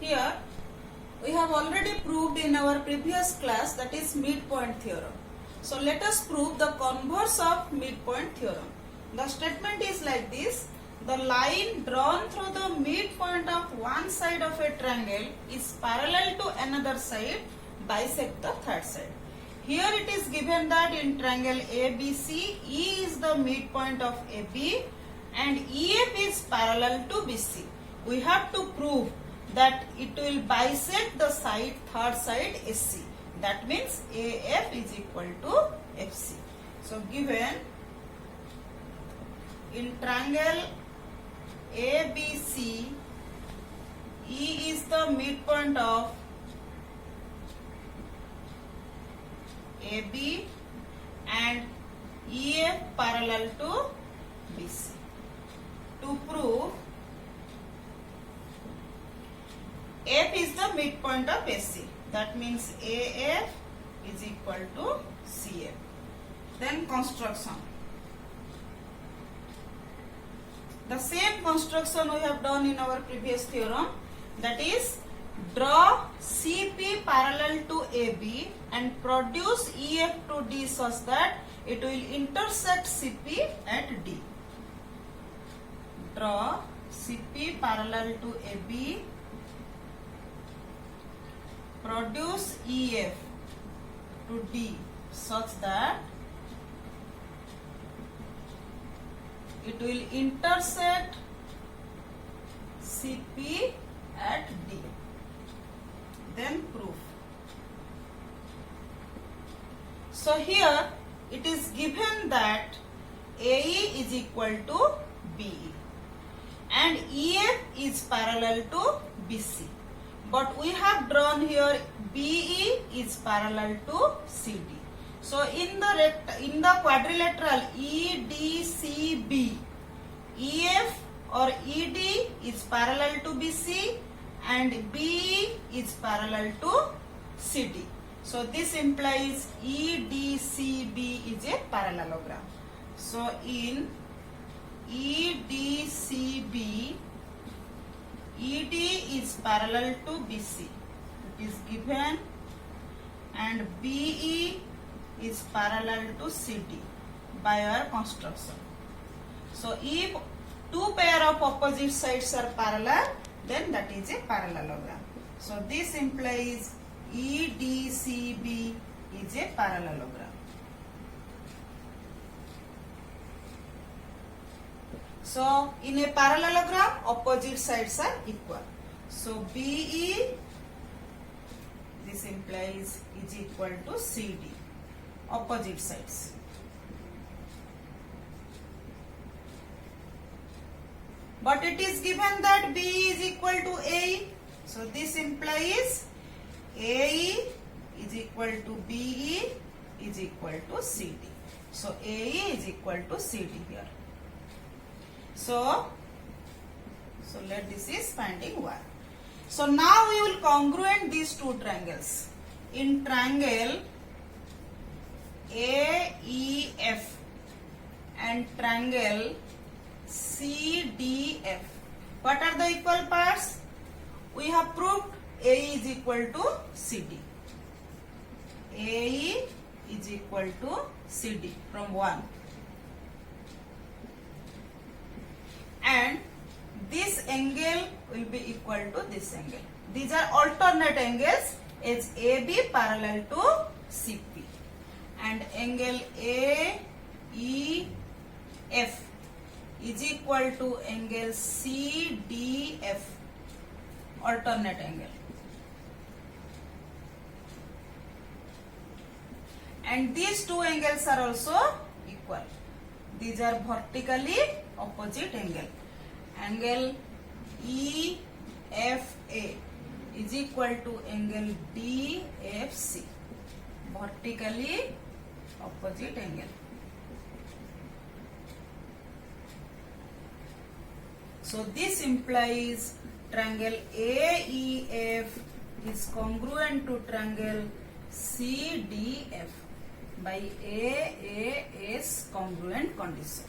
here we have already proved in our previous class, that is midpoint theorem. So let us prove the converse of midpoint theorem. The statement is like this: the line drawn through the midpoint of one side of a triangle is parallel to another side bisect the third side. Here it is given that in triangle ABC, E is the midpoint of AB and EF is parallel to BC. We have to prove that it will bisect the side third side SC. That means AF is equal to FC. So given in triangle ABC, E is the midpoint of AB and EF parallel to BC. To prove F is the midpoint of SC, that means AF is equal to CF. Then construction. The same construction we have done in our previous theorem, that is draw CP parallel to AB and produce EF to D such that it will intersect CP at D. Draw CP parallel to AB, produce EF to D such that it will intersect CP at D. Then proof. So here it is given that AE is equal to BE and EF is parallel to BC. But we have drawn here BE is parallel to CD. So in the quadrilateral EDCB, EF or ED is parallel to BC and BE is parallel to CD. So this implies EDCB is a parallelogram. So in EDCB, ED is parallel to BC. It is given, and BE is parallel to CD by our construction. So if two pair of opposite sides are parallel, then that is a parallelogram. So this implies EDCB is a parallelogram. So in a parallelogram, opposite sides are equal. So BE, this implies, is equal to CD, opposite sides. But it is given that BE is equal to AE. So this implies AE is equal to BE is equal to CD. So AE is equal to CD here. So let this is finding 1. So now we will congruent these two triangles. In triangle AEF and triangle CDF, what are the equal parts? We have proved AE is equal to CD. AE is equal to CD from 1. And this angle will be equal to this angle. These are alternate angles as AB parallel to CP. And angle AEF is equal to angle CDF, alternate angle. And these two angles are also equal. These are vertically opposite angle. Angle EFA is equal to angle DFC, vertically opposite angle. So this implies triangle AEF is congruent to triangle CDF by AAS congruent condition.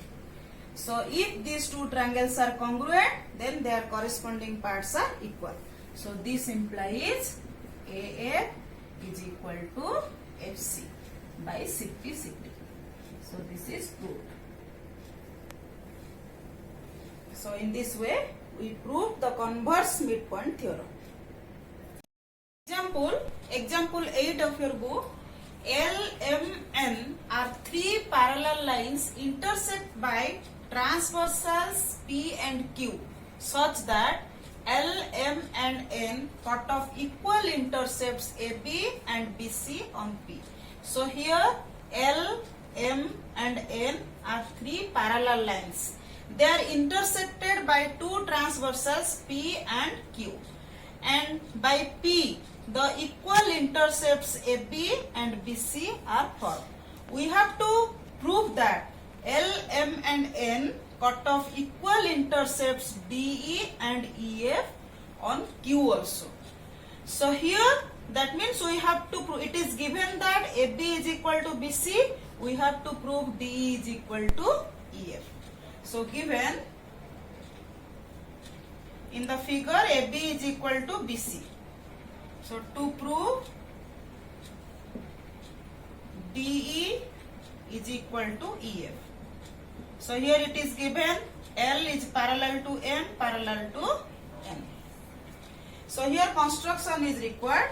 So if these two triangles are congruent, then their corresponding parts are equal. So this implies AF is equal to FC by CP. So this is proved. So in this way we prove the converse midpoint theorem. Example 8 of your book. L, M, N are three parallel lines intersect by transversals P and Q such that L, M and N cut off equal intercepts AB and BC on P. So here L, M and N are three parallel lines. They are intersected by two transversals P and Q. And by P, the equal intercepts AB and BC are found. We have to prove that L, M and N cut off equal intercepts DE and EF on Q also. So here that means we have to prove, it is given that AB is equal to BC, we have to prove DE is equal to EF. So given in the figure AB is equal to BC. So to prove DE is equal to EF. So here it is given L is parallel to M, parallel to N. So here construction is required.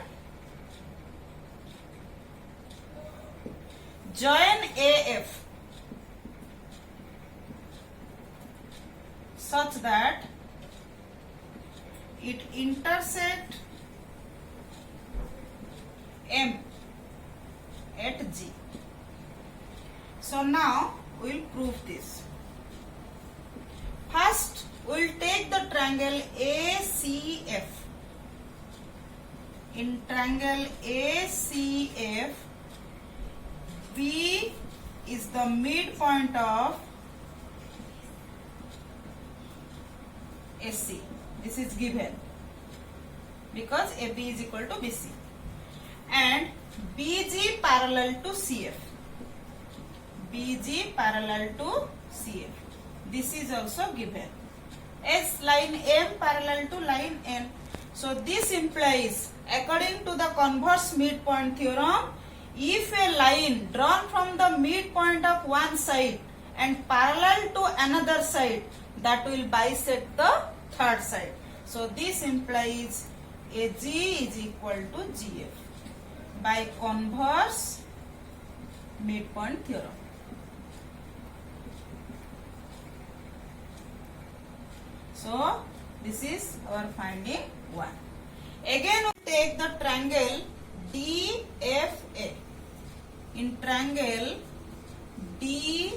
Join AF such that it intersect M at G. So now we will prove this. First we will take the triangle ACF. In triangle ACF, B is the midpoint of AC. This is given because AB is equal to BC. And BG parallel to CF. BG parallel to CF. This is also given. As line M parallel to line N. So this implies, according to the converse midpoint theorem, if a line drawn from the midpoint of one side and parallel to another side, that will bisect the third side. So this implies AG is equal to GF by converse midpoint theorem. So this is our finding 1. Again we take the triangle DFA. In triangle DFA,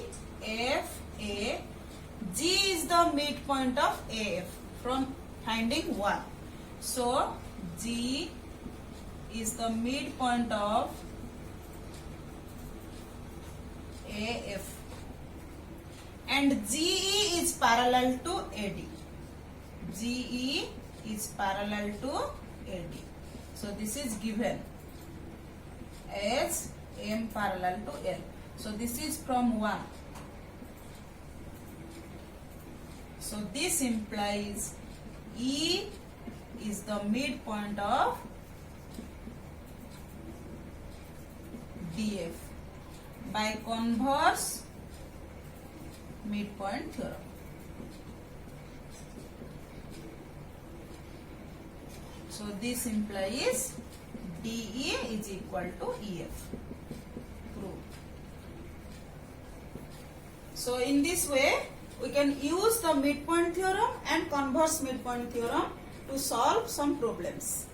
G is the midpoint of AF from finding 1. So G is the midpoint of AF and GE is parallel to AD. GE is parallel to AD. So this is given as M parallel to L. So this is from 1. So this implies E is the midpoint of DF by converse midpoint theorem. So this implies DE is equal to EF. Proved. So in this way we can use the midpoint theorem and converse midpoint theorem to solve some problems.